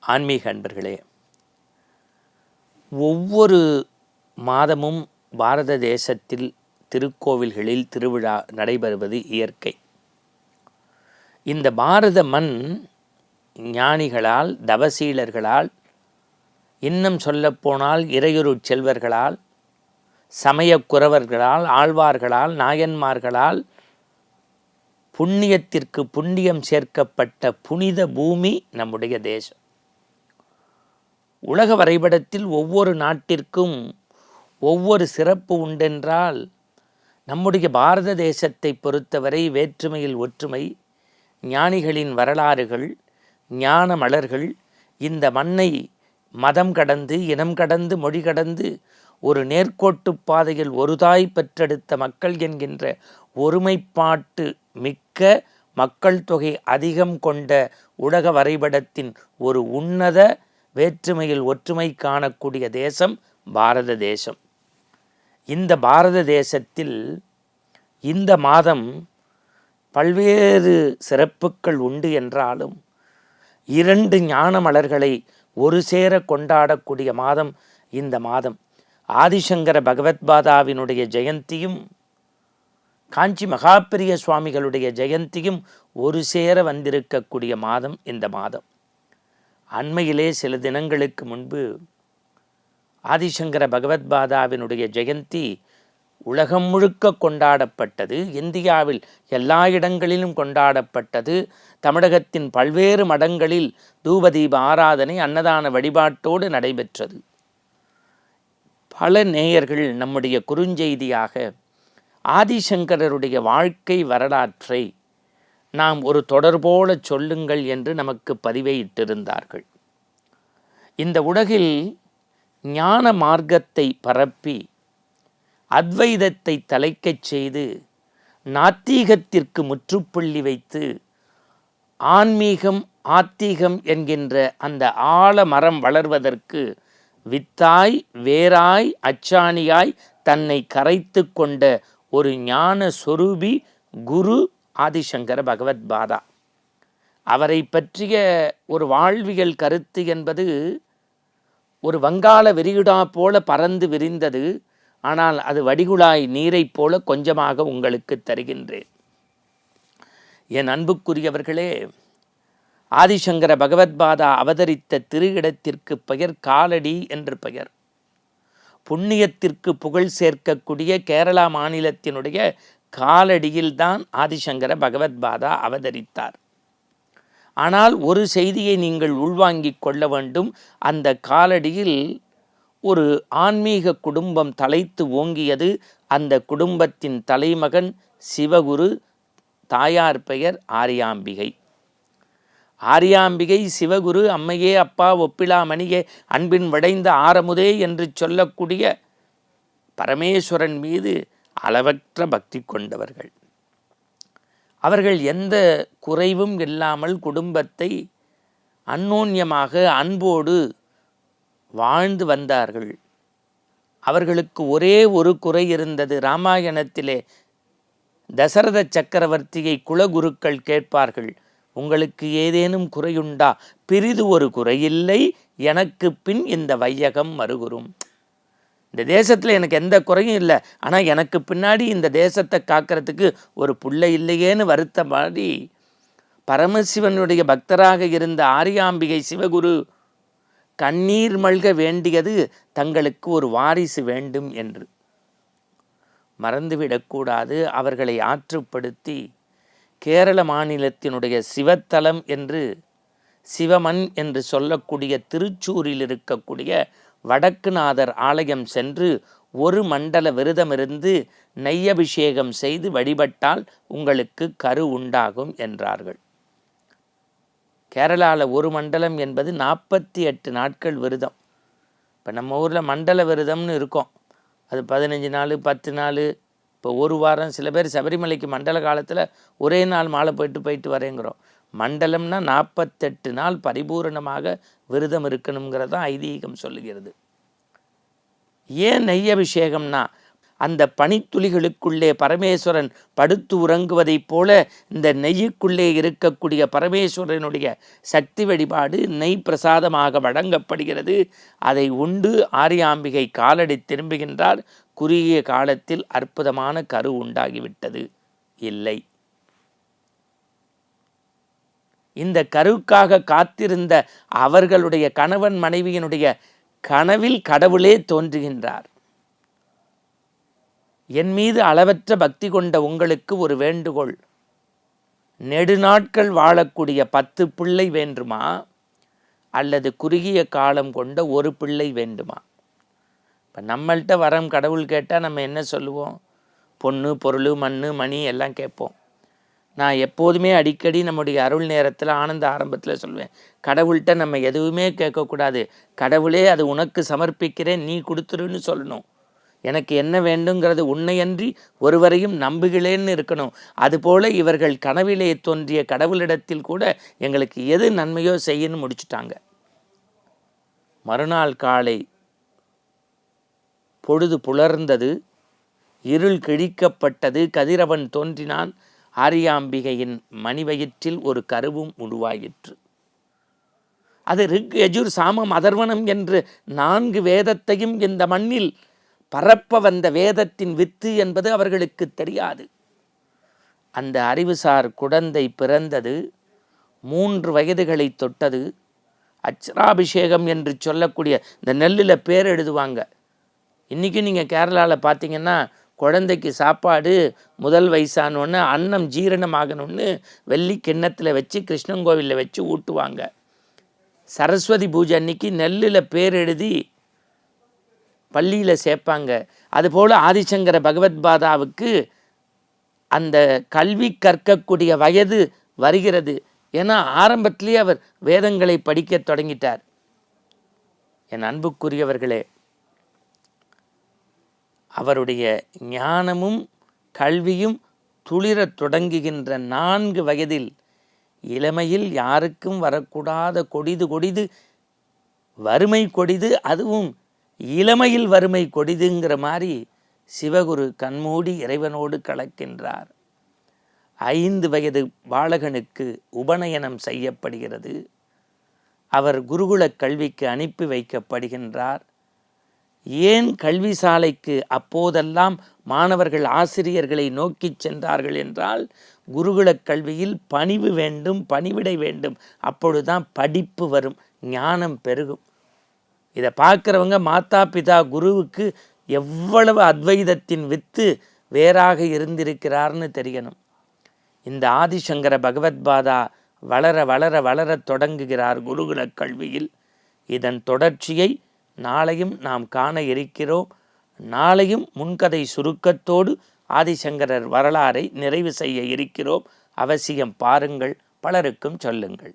ஆன்மீக அன்பர்களே, ஒவ்வொரு மாதமும் பாரத தேசத்தில் திருக்கோவில்களில் திருவிழா நடைபெறுவது இயற்கை. இந்த பாரத மண் ஞானிகளால், தவசீலர்களால், இன்னும் சொல்லப்போனால் இறையுருட் செல்வர்களால், சமயக் குரவர்களால், ஆழ்வார்களால், நாயன்மார்களால் புண்ணியத்திற்கு புண்ணியம் சேர்க்கப்பட்ட புனித பூமி நம்முடைய தேசம். உலக வரைபடத்தில் ஒவ்வொரு நாட்டிற்கும் ஒவ்வொரு சிறப்பு உண்டென்றால், நம்முடைய பாரத தேசத்தை பொறுத்தவரை வேற்றுமையில் ஒற்றுமை, ஞானிகளின் வரலாறுகள், ஞான மலர்கள் இந்த மண்ணை மதம் கடந்து, இனம் கடந்து, மொழி கடந்து ஒரு நேர்கோட்டு பாதையில் ஒரு தாய் பெற்றெடுத்த மக்கள் என்கின்ற ஒருமைப்பாட்டு மிக்க மக்கள் தொகை அதிகம் கொண்ட உலக வரைபடத்தின் ஒரு உன்னத வேற்றுமையில் ஒற்றுமை காணக்கூடிய தேசம் பாரத தேசம். இந்த பாரத தேசத்தில் இந்த மாதம் பல்வேறு சிறப்புகள் உண்டு என்றாலும், இரண்டு ஞான மலர்களை ஒரு சேர கொண்டாடக்கூடிய மாதம் இந்த மாதம். ஆதிசங்கர பகவத்பாதாவினுடைய ஜெயந்தியும் காஞ்சி மகாபெரிய சுவாமிகளுடைய ஜெயந்தியும் ஒரு சேர வந்திருக்கக்கூடிய மாதம் இந்த மாதம். அண்மையிலே சில தினங்களுக்கு முன்பு ஆதிசங்கர பகவத்பாதாவினுடைய ஜெயந்தி உலகம் முழுக்க கொண்டாடப்பட்டது. இந்தியாவில் எல்லா இடங்களிலும் கொண்டாடப்பட்டது. தமிழகத்தின் பல்வேறு மடங்களில் தூபதீப ஆராதனை, அன்னதான வழிபாட்டோடு நடைபெற்றது. பல நேயர்கள் நம்முடைய குறுஞ்செய்தியாக ஆதிசங்கரருடைய வாழ்க்கை வரலாற்றை நாம் ஒரு தொடர்போல சொல்லுங்கள் என்று நமக்கு பதிவை இட்டிருந்தார்கள். இந்த உலகில் ஞான மார்க்கத்தை பரப்பி அத்வைதத்தை தலைக்கச் செய்து நாத்திகத்திற்கு முற்றுப்புள்ளி வைத்து ஆன்மீகம், ஆத்திகம் என்கின்ற அந்த ஆலமரம் வளர்வதற்கு வித்தாய், வேராய், அச்சாணியாய் தன்னை கரைத்து கொண்ட ஒரு ஞான சொரூபி குரு ஆதிசங்கர பகவத்பாதா. அவரை பற்றிய ஒரு வாழ்வியல் கருத்து என்பது ஒரு வங்காள விரிகுடா போல பறந்து விரிந்தது. ஆனால் அது வடிகுழாய் நீரைப் போல கொஞ்சமாக உங்களுக்கு தருகின்றேன். என் அன்புக்குரியவர்களே, ஆதிசங்கர பகவத்பாதா அவதரித்த திரு இடத்திற்கு பெயர் காலடி என்று பெயர். புண்ணியத்திற்கு புகழ் சேர்க்கக்கூடிய கேரளா மாநிலத்தினுடைய காலடியில்தான் ஆதிசங்கர பகவத்பாதா அவதரித்தார். ஆனால் ஒரு செய்தியை நீங்கள் உள்வாங்கிக் கொள்ள வேண்டும். அந்த காலடியில் ஒரு ஆன்மீக குடும்பம் தலைத்து ஓங்கியது. அந்த குடும்பத்தின் தலைமகன் சிவகுரு, தாயார் பெயர் ஆரியாம்பிகை. ஆரியாம்பிகை சிவகுரு, அம்மையே அப்பா ஒப்பிலா மணியே அன்பின் விடைந்த ஆரமுதே என்று சொல்லக்கூடிய பரமேஸ்வரன் மீது அளவற்ற பக்தி கொண்டவர்கள். அவர்கள் எந்த குறைவும் இல்லாமல் குடும்பத்தை அந்யோன்யமாக அன்போடு வாழ்ந்து வந்தார்கள். அவர்களுக்கு ஒரே ஒரு குறை இருந்தது. ராமாயணத்திலே தசரத சக்கரவர்த்தியை குலகுருக்கள் கேட்பார்கள், உங்களுக்கு ஏதேனும் குறையுண்டா? பிரிது ஒரு குறையில்லை, எனக்கு பின் இந்த வையகம் மறுகுறும். இந்த தேசத்தில் எனக்கு எந்த குறையும் இல்லை, ஆனால் எனக்கு பின்னாடி இந்த தேசத்தை காக்கிறதுக்கு ஒரு புள்ளை இல்லையேன்னு வருத்த மாதிரி பரமசிவனுடைய பக்தராக இருந்த ஆரியாம்பிகை சிவகுரு கண்ணீர் மல்க வேண்டியது தங்களுக்கு ஒரு வாரிசு வேண்டும் என்று. மறந்துவிடக்கூடாது. அவர்களை ஆற்றுப்படுத்தி கேரள மாநிலத்தினுடைய சிவத்தலம் என்று, சிவமன் என்று சொல்லக்கூடிய திருச்சூரில் இருக்கக்கூடிய வடக்குநாதர் ஆலயம் சென்று ஒரு மண்டல விரதமிருந்து நெய்யபிஷேகம் செய்து வழிபட்டால் உங்களுக்கு கரு உண்டாகும் என்றார்கள். கேரளாவில் ஒரு மண்டலம் என்பது 48 நாட்கள் விரதம். இப்போ நம்ம ஊரில் மண்டல விரதம்னு இருக்கும், அது 15 நாள் 10 நாள், இப்போ ஒரு வாரம். சில பேர் சபரிமலைக்கு மண்டல காலத்தில் ஒரே நாள் மாலை போயிட்டு வரேங்கிறோம். மண்டலம்னா 48 நாள் பரிபூரணமாக விரதம் இருக்கணுங்கிறது தான் ஐதீகம் சொல்லுகிறது. ஏன் நெய் அபிஷேகம்னா, அந்த பனித்துளிகளுக்குள்ளே பரமேஸ்வரன் படுத்து உறங்குவதைப் போல இந்த நெய்யுக்குள்ளே இருக்கக்கூடிய பரமேஸ்வரனுடைய சக்தி வழிபாடு நெய் பிரசாதமாக வழங்கப்படுகிறது. அதை உண்டு ஆரியாம்பிகை காலடி திரும்புகின்றார். குறுகிய காலத்தில் அற்புதமான கரு உண்டாகிவிட்டது. இல்லை, இந்த கருவுக்காக காத்திருந்த அவர்களுடைய கணவன் மனைவியினுடைய கனவில் கடவுளே தோன்றுகின்றார். என் மீது அளவற்ற பக்தி கொண்ட உங்களுக்கு ஒரு வேண்டுகோள், நெடுநாட்கள் வாழக்கூடிய 10 பிள்ளை வேண்டுமா அல்லது குறுகிய காலம் கொண்ட ஒரு பிள்ளை வேண்டுமா? இப்போ நம்மள்கிட்ட வரம் கடவுள் கேட்டால் நம்ம என்ன சொல்லுவோம்? பொண்ணு, பொருள், மண், மணி எல்லாம் கேட்போம். நான் எப்போதுமே அடிக்கடி நம்முடைய அருள் நேரத்தில் ஆனந்த ஆரம்பத்தில் சொல்வேன், கடவுள்கிட்ட நம்ம எதுவுமே கேட்கக்கூடாது. கடவுளே அது உனக்கு சமர்ப்பிக்கிறேன், நீ கொடுத்துருன்னு சொல்லணும். எனக்கு என்ன வேண்டுங்கிறது உன்னையன்றி ஒருவரையும் நம்புகிறேன்னு இருக்கணும். அதுபோல் இவர்கள் கனவிலே தோன்றிய கடவுளிடத்தில் கூட எங்களுக்கு எது நன்மையோ செய்யன்னு முடிச்சுட்டாங்க. மறுநாள் காலை பொழுது புலர்ந்தது, இருள் கிழிக்கப்பட்டது, கதிரவன் தோன்றினான். ஆரியாம்பிகையின் மணிவயிற்றில் ஒரு கருவும் உருவாயிற்று. அது ரிக், யஜுர், சாமம், அதர்வனம் என்று 4 வேதத்தையும் இந்த மண்ணில் பரப்ப வந்த வேதத்தின் வித்து என்பது அவர்களுக்கு தெரியாது. அந்த அறிவுசார் குழந்தை பிறந்தது. 3 வயதுகளை தொட்டது. அச்சராபிஷேகம் என்று சொல்லக்கூடிய இந்த நெல்லில் பேர் எழுதுவாங்க. இன்றைக்கும் நீங்கள் கேரளாவில் பார்த்தீங்கன்னா குழந்தைக்கு சாப்பாடு முதல் வயசானோன்னு அன்னம் ஜீரணமாகணும்னு வெள்ளி கிண்ணத்தில் வச்சு கிருஷ்ணங்கோவிலில் வச்சு ஊட்டுவாங்க. சரஸ்வதி பூஜை அன்னைக்கு நெல்லில் பேர் எழுதி பள்ளியில் சேர்ப்பாங்க. அதுபோல் ஆதிசங்கர பகவத்பாதாவுக்கு அந்த கல்வி கற்கக்கூடிய வயது வருகிறது. ஏன்னா ஆரம்பத்திலேயே அவர் வேதங்களை படிக்க தொடங்கிட்டார். என் அன்புக்குரியவர்களே, அவருடைய ஞானமும் கல்வியும் துளிரத் தொடங்குகின்ற 4 வயதில், இளமையில் யாருக்கும் வரக்கூடாத கொடிது வறுமை கொடிது, அதுவும் இளமையில் வறுமை கொடிதுங்கிற மாதிரி சிவகுரு கண்மூடி இறைவனோடு கலக்கின்றார். 5 வயது பாலகனுக்கு உபநயனம் செய்யப்படுகிறது. அவர் குருகுல கல்விக்கு அனுப்பி வைக்கப்படுகின்றார். ஏன் கல்வி சாலைக்கு அப்போதெல்லாம் மாணவர்கள் ஆசிரியர்களை நோக்கி சென்றார்கள் என்றால், குருகுல கல்வியில் பணிவு வேண்டும், பணிவிடை வேண்டும். அப்பொழுதுதான் படிப்பு வரும், ஞானம் பெருகும். இதை பார்க்குறவங்க மாதா பிதா குருவுக்கு எவ்வளவு அத்வைதத்தின் வித்து வேறாக இருந்திருக்கிறார்னு தெரியணும். இந்த ஆதிசங்கர பகவத்பாதா வளர வளர வளர தொடங்குகிறார் குருகுல கல்வியில். இதன் தொடர்ச்சியை நாளையும் நாம் காண இருக்கிறோம். நாளையும் முன்கதை சுருக்கத்தோடு ஆதிசங்கரர் வரலாறை நிறைவு செய்ய இருக்கிறோம். அவசியம் பாருங்கள், பலருக்கும் சொல்லுங்கள்.